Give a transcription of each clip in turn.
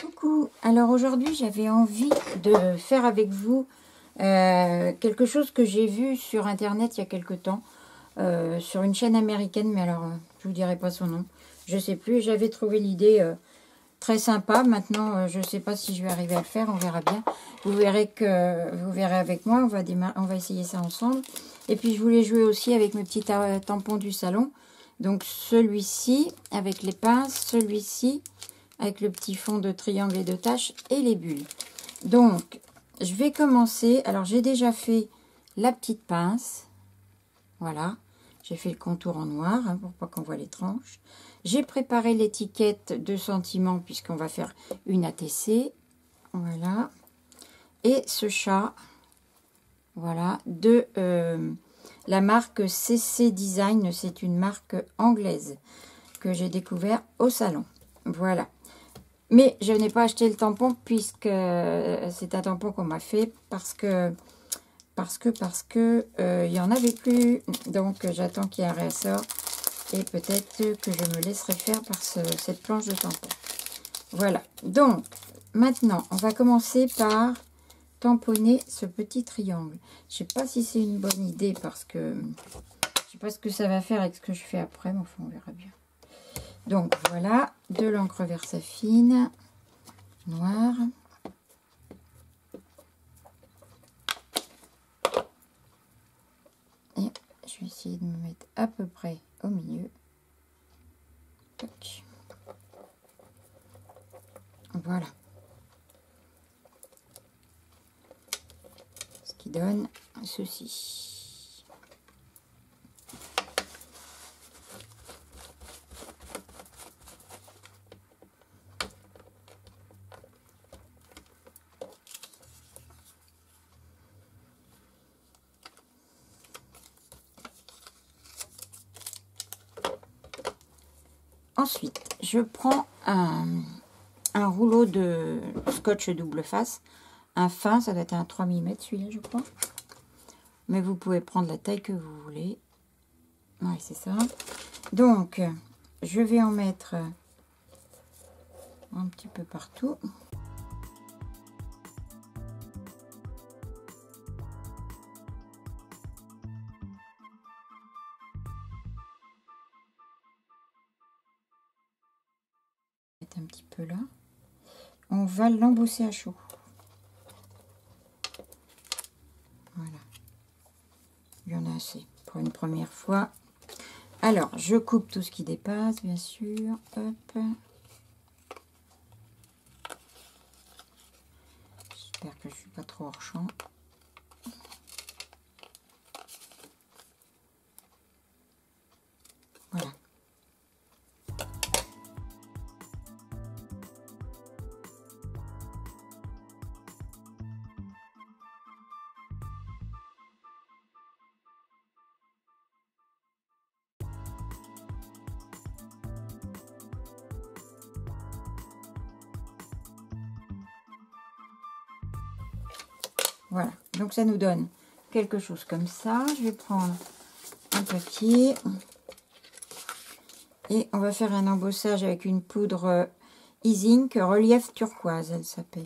Coucou, alors aujourd'hui j'avais envie de faire avec vous quelque chose que j'ai vu sur internet il y a quelque temps, sur une chaîne américaine, mais alors je vous dirai pas son nom, je sais plus. J'avais trouvé l'idée très sympa. Maintenant je sais pas si je vais arriver à le faire, on verra bien. Vous verrez avec moi, on va essayer ça ensemble. Et puis je voulais jouer aussi avec mes petits tampons du salon. Donc celui-ci avec les pinces, celui-ci avec le petit fond de triangle et de taches et les bulles. Donc, je vais commencer. Alors, j'ai déjà fait la petite pince. Voilà. J'ai fait le contour en noir, hein, pour pas qu'on voit les tranches. J'ai préparé l'étiquette de sentiment, puisqu'on va faire une ATC. Voilà. Et ce chat, voilà, de la marque CC Design. C'est une marque anglaise que j'ai découvert au salon. Voilà. Mais je n'ai pas acheté le tampon puisque c'est un tampon qu'on m'a fait parce que il y en avait plus. Donc j'attends qu'il y ait un réassort et peut-être que je me laisserai faire par cette planche de tampon. Voilà. Donc maintenant on va commencer par tamponner ce petit triangle. Je sais pas si c'est une bonne idée parce que je sais pas ce que ça va faire avec ce que je fais après, mais enfin on verra bien. Donc voilà, de l'encre Versafine noire. Et je vais essayer de me mettre à peu près au milieu. Tac. Voilà. Ce qui donne ceci. Ensuite, je prends un rouleau de scotch double face. Un fin, ça doit être un 3 mm celui-là, je crois. Mais vous pouvez prendre la taille que vous voulez. Oui, c'est ça. Donc, je vais en mettre un petit peu partout. Un petit peu là. On va l'embosser à chaud. Voilà. Il y en a assez pour une première fois. Alors, je coupe tout ce qui dépasse, bien sûr. Hop. J'espère que je suis pas trop hors champ. Voilà. Voilà, donc ça nous donne quelque chose comme ça. Je vais prendre un papier et on va faire un embossage avec une poudre E-Zinc relief turquoise, elle s'appelle.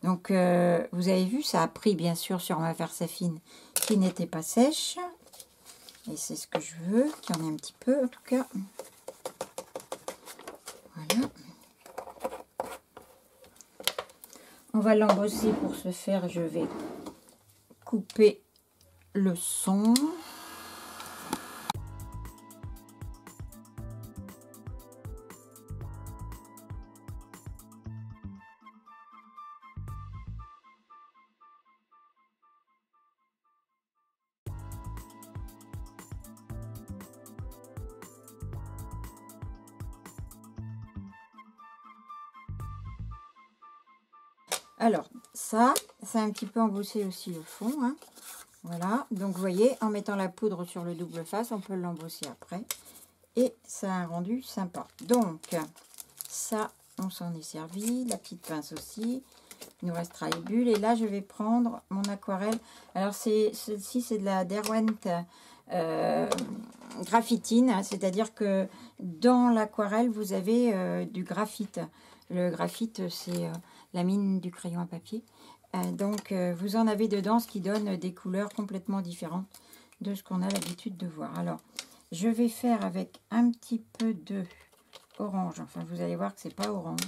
Donc vous avez vu, ça a pris bien sûr sur ma Versafine qui n'était pas sèche. Et c'est ce que je veux, qu'il y en ait un petit peu en tout cas. Voilà. On va l'embosser. Pour ce faire, je vais couper le son. Alors, ça, c'est un petit peu embossé aussi le fond. Hein. Voilà. Donc, vous voyez, en mettant la poudre sur le double face, on peut l'embosser après. Et ça a un rendu sympa. Donc, ça, on s'en est servi. La petite pince aussi. Il nous restera les bulles. Et là, je vais prendre mon aquarelle. Alors, celle-ci, c'est de la Derwent graphitine. C'est-à-dire que dans l'aquarelle, vous avez du graphite. Le graphite, c'est la mine du crayon à papier. Donc, vous en avez dedans, ce qui donne des couleurs complètement différentes de ce qu'on a l'habitude de voir. Alors, je vais faire avec un petit peu de orange. Enfin, vous allez voir que c'est pas orange.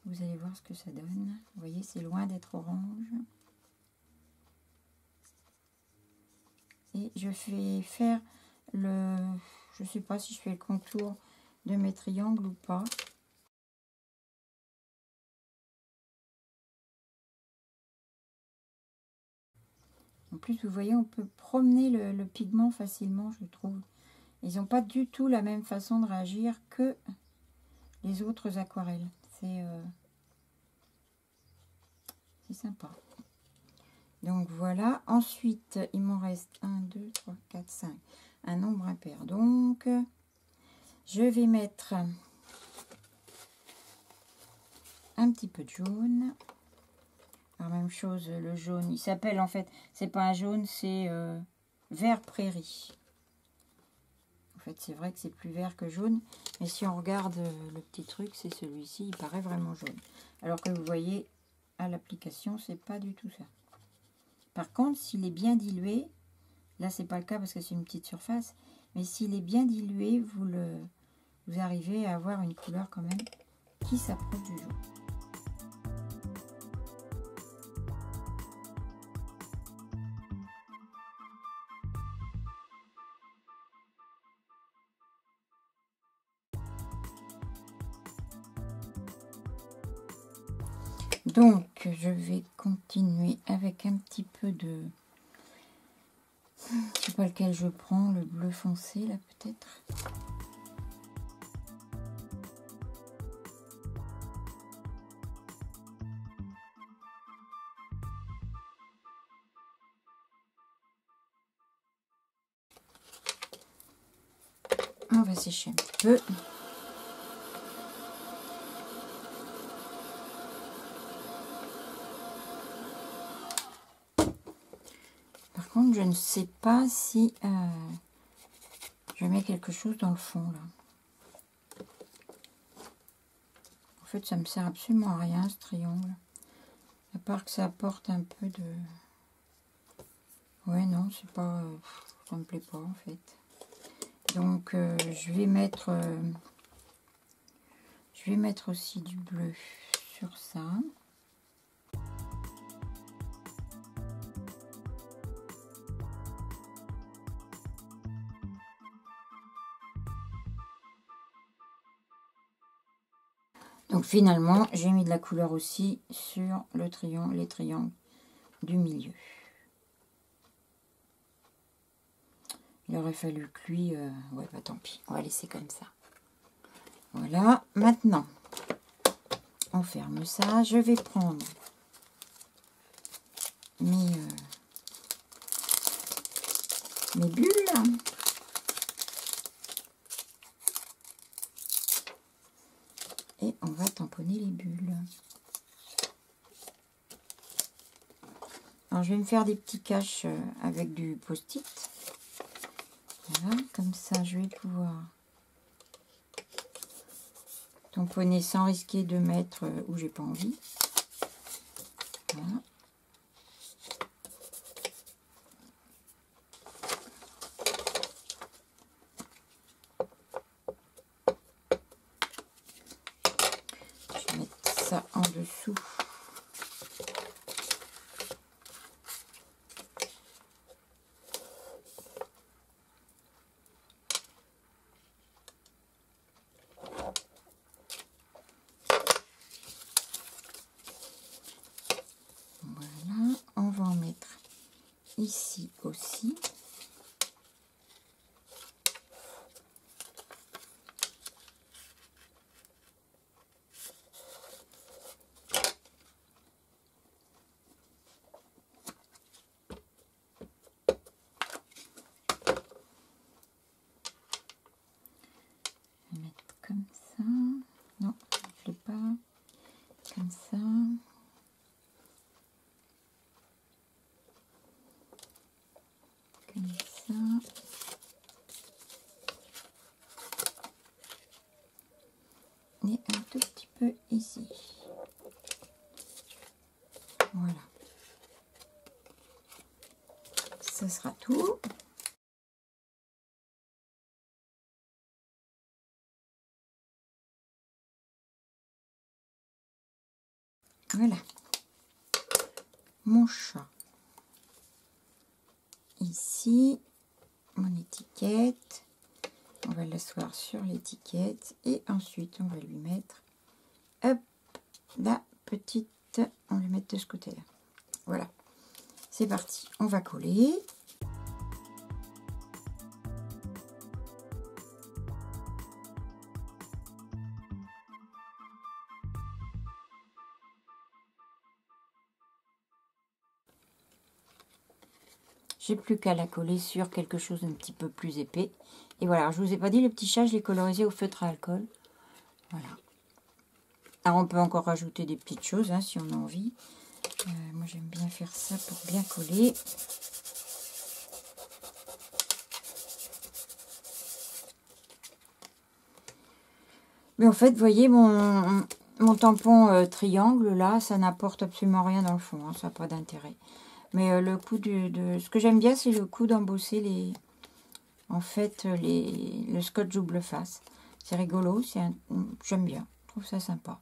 Vous allez voir ce que ça donne. Vous voyez, c'est loin d'être orange. Et je vais faire le... Je sais pas si je fais le contour de mes triangles ou pas. En plus, vous voyez, on peut promener le pigment facilement, je trouve. Ils n'ont pas du tout la même façon de réagir que les autres aquarelles. C'est sympa. Donc voilà. Ensuite, il m'en reste 1, 2, 3, 4, 5. Un nombre impair. Donc, je vais mettre un petit peu de jaune. Alors, même chose, le jaune. Il s'appelle en fait, c'est pas un jaune, c'est vert prairie. En fait, c'est vrai que c'est plus vert que jaune. Mais si on regarde le petit truc, c'est celui-ci. Il paraît vraiment jaune. Alors que vous voyez, à l'application, c'est pas du tout ça. Par contre, s'il est bien dilué, là c'est pas le cas parce que c'est une petite surface, mais s'il est bien dilué, vous arrivez à avoir une couleur quand même qui s'approche du jaune. Donc, je vais continuer avec un petit peu de... Je sais pas lequel je prends, le bleu foncé là peut-être. On va sécher un petit peu. Par contre, je ne sais pas si je mets quelque chose dans le fond là. En fait, ça me sert absolument à rien ce triangle. À part que ça apporte un peu de... Ouais, non, c'est pas... ça me plaît pas en fait. Donc, je vais mettre aussi du bleu sur ça. Donc finalement, j'ai mis de la couleur aussi sur le triangle, les triangles du milieu. Il aurait fallu que lui... ouais, bah tant pis, on va laisser comme ça. Voilà, maintenant, on ferme ça. Je vais prendre mes bulles. Et on va tamponner les bulles. Alors, je vais me faire des petits caches avec du post-it. Voilà, comme ça, je vais pouvoir tamponner sans risquer de mettre où j'ai pas envie. Voilà. Je vais mettre ça en dessous. Voilà, on va en mettre ici aussi. Mettre comme ça. Non, je ne fais pas comme ça. sera tout. Voilà. Mon chat. Ici, mon étiquette. On va l'asseoir sur l'étiquette. Et ensuite, on va lui mettre, hop, la petite... On va le mettre de ce côté-là. Voilà. C'est parti. On va coller. J'ai plus qu'à la coller sur quelque chose d'un petit peu plus épais. Et voilà, je vous ai pas dit, le petit chat, je l'ai colorisé au feutre à alcool. Voilà. Alors, on peut encore rajouter des petites choses, hein, si on a envie. Moi, j'aime bien faire ça pour bien coller. Mais en fait, vous voyez, mon tampon triangle, là, ça n'apporte absolument rien dans le fond. Hein, ça n'a pas d'intérêt. Mais le coup ce que j'aime bien, c'est le coup d'embosser les... En fait, le scotch double face. C'est rigolo, j'aime bien. Je trouve ça sympa.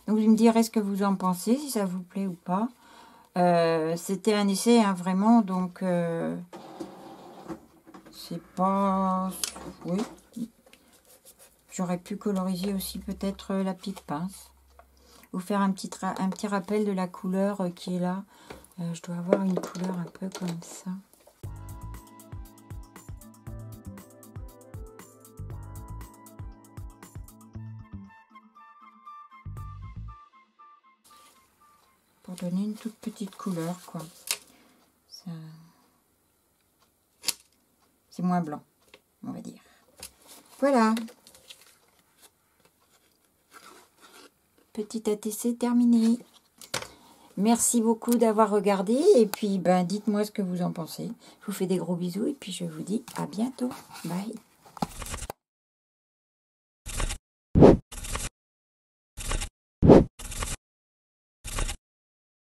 Donc, vous me direz ce que vous en pensez, si ça vous plaît ou pas. C'était un essai, hein, vraiment, donc... c'est pas... Oui. J'aurais pu coloriser aussi peut-être la petite pince. Ou faire un petit rappel de la couleur qui est là. Je dois avoir une couleur un peu comme ça. Pour donner une toute petite couleur, quoi. C'est moins blanc, on va dire. Voilà. Petit ATC terminé. Merci beaucoup d'avoir regardé. Et puis, ben, dites-moi ce que vous en pensez. Je vous fais des gros bisous et puis je vous dis à bientôt. Bye.